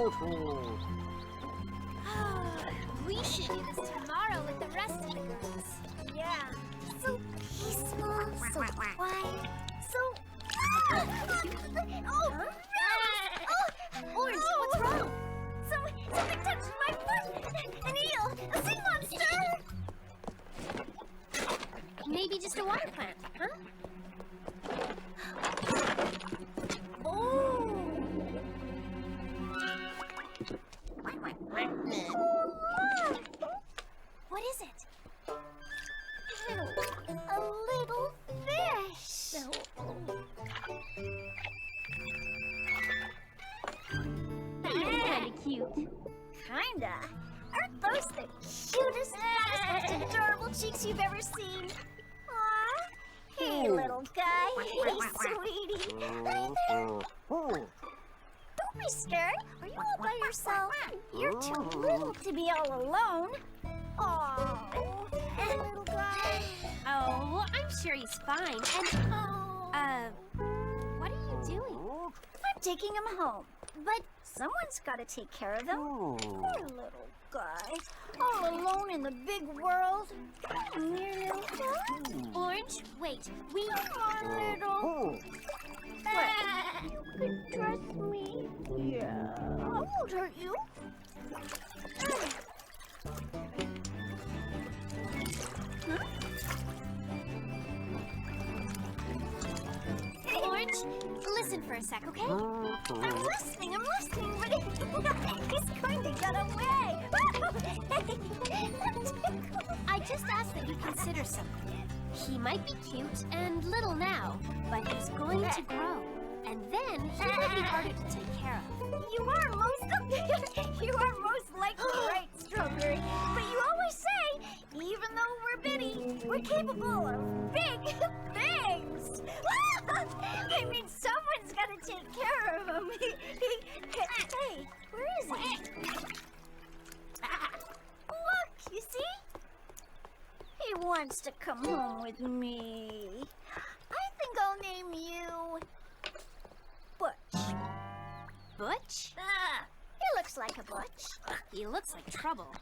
We should do this tomorrow with the rest of the girls. Yeah. So peaceful, so quiet, so... Oh, Orange, what's wrong? Something touched my foot! An eel! A sea monster! Maybe just a water plant, huh? Oh! What is it? A little fish. Kinda cute. Kinda. Aren't those the cutest, most adorable cheeks you've ever seen? Aw. Hey, little guy. Hey, sweetie. Hi there. Don't be scared. Are you all by yourself? You're too little to be all alone. Oh, little guy. Oh, well, I'm sure he's fine. And, what are you doing? I'm taking him home. But someone's got to take care of him. Poor little guy. All alone in the big world. Come here, little guy. Orange, wait, we... Come on, little. What? You can trust me. Yeah. I won't hurt you. Orange, listen for a sec, okay? I'm listening, but he's going to get away. I just asked that you consider something. He might be cute and little now, but he's going to grow. And then he will be harder to take care of. You are most likely right, Strawberry. But you always say, even though we're bitty, we're capable of big things. I mean, someone's got to take care of him. Hey, where is he? Look, you see? He wants to come home with me. I think I'll name you Butch. Butch? He looks like a Butch. He looks like trouble.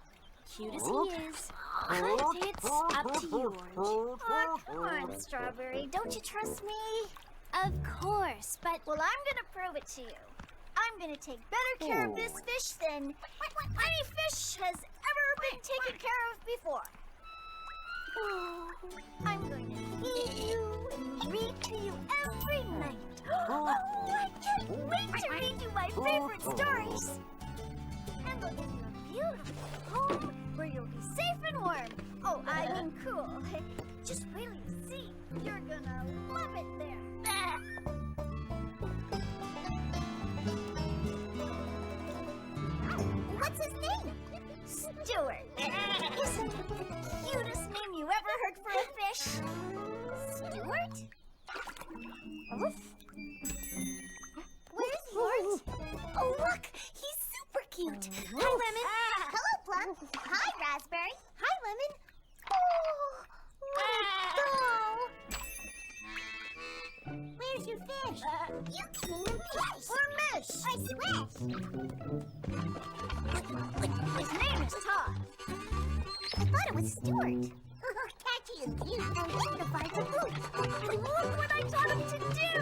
Cute as he is. But it's up to you, Orange. Oh, come on, Strawberry. Don't you trust me? Of course, but... Well, I'm going to prove it to you. I'm going to take better care of this fish than any fish has ever been taken care of before. I'm going to feed you and read to you every night. Oh, I can't wait to read you my favorite stories. And we'll give you a beautiful home where you'll be safe and warm. Oh, I mean cool. Just wait till you see. You're gonna love it there. What's his name? Stuart. Isn't it the cutest name you ever heard for a fish? Stuart? Where's yours? Oh, look! He's super cute. Hi, Lemon. Hello, Plum. Hi, Raspberry. Hi, Lemon. Oh, little doll. Where's your fish? You clean fish. Or miss. I swear. His name is Todd. I thought it was Stuart. Catchy and cute and dignified to boot. And look what I taught him to do.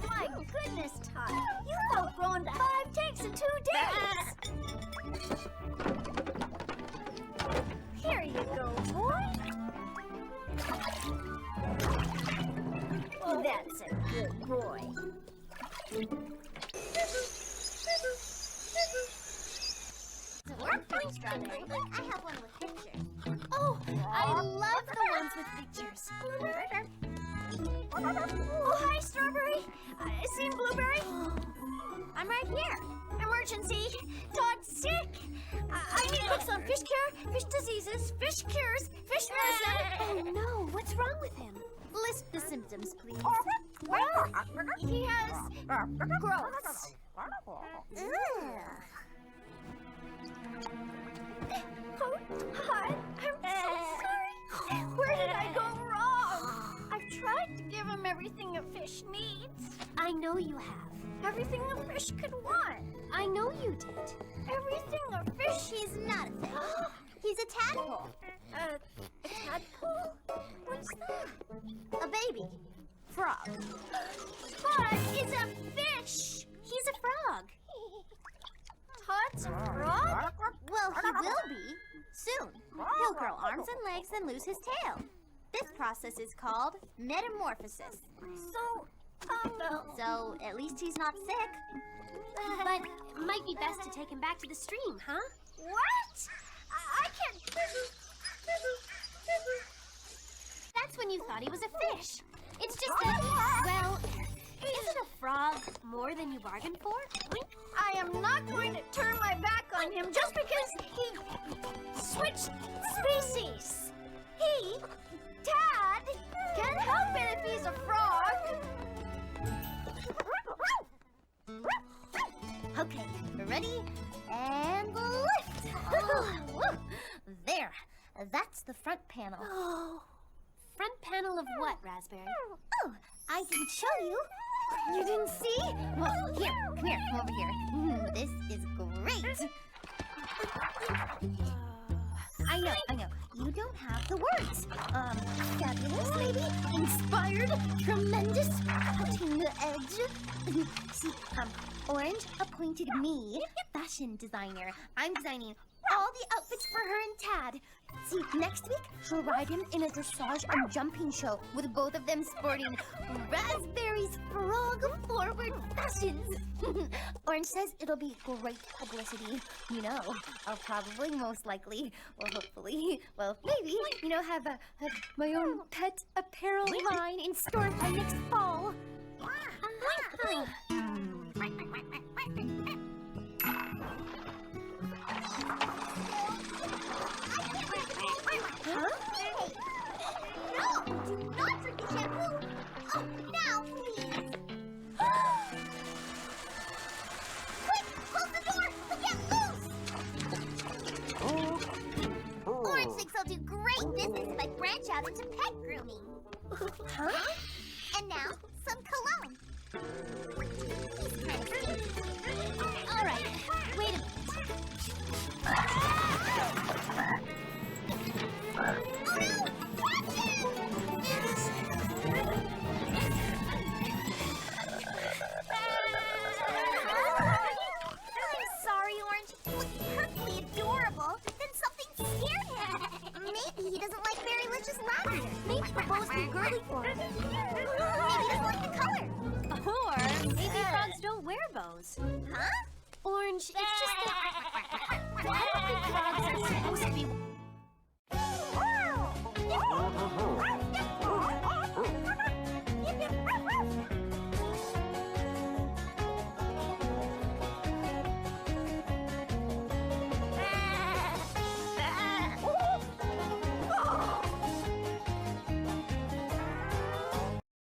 My goodness, Todd. You've outgrown 5 tanks in 2 days. Here you go, boy. Oh, that's a good boy. So we're fine, Strawberry. I have one with pictures. Oh, I love the ones with pictures. Oh, hi, Strawberry. Seen Blueberry? I'm right here. Emergency. Todd's sick. I need books on fish care, fish diseases, fish cures, fish medicine. Oh no, what's wrong with him? List the symptoms, please. Well, he has growths. Oh, Todd, I'm so sorry. Where did I go wrong? I've tried to give him everything a fish needs. I know you have. Everything a fish could want. I know you did. Everything a fish. He's not a fish. He's a tadpole. A tadpole? What's that? A baby. Frog. Todd is a fish. He's a frog. Todd's a frog? Well, he will be. Soon. He'll grow arms and legs and lose his tail. This process is called metamorphosis. So, at least he's not sick. But it might be best to take him back to the stream, huh? What? I can't. That's when you thought he was a fish. It's just that, well, isn't a frog more than you bargained for? I am not going to turn my back on him just because he switched species. He, Dad, can't help it if he's a frog. Okay, ready? And lift! There, that's the front panel. Front panel of what, Raspberry? Oh, I can show you. You didn't see? Well, here, come over here. This is great. I know. You don't have the words. Fabulous, maybe? Inspired? Tremendous? Cutting the edge? See, Orange appointed me fashion designer. I'm designing all the outfits for her and Tad. See, next week, she'll ride him in a dressage and jumping show with both of them sporting Raspberry's frog-forward fashions. Orange says it'll be great publicity. You know, I'll probably, most likely, well, hopefully, well, maybe, have my own pet apparel line in store by next fall. Huh? No, do not drink the shampoo. Oh, now, please. Quick, close the door. We'll get loose. Orange thinks I'll do great business if I branch out into pet grooming. Huh? And now, some cologne. He's kind of cute. All right, wait a minute. I'm sorry, Orange. He was perfectly adorable. Then something scared him. Maybe he doesn't like Berrylicious lavender. Maybe the bow's too girly for him. Maybe he doesn't like the color. Or maybe frogs don't wear bows. Huh? Orange, if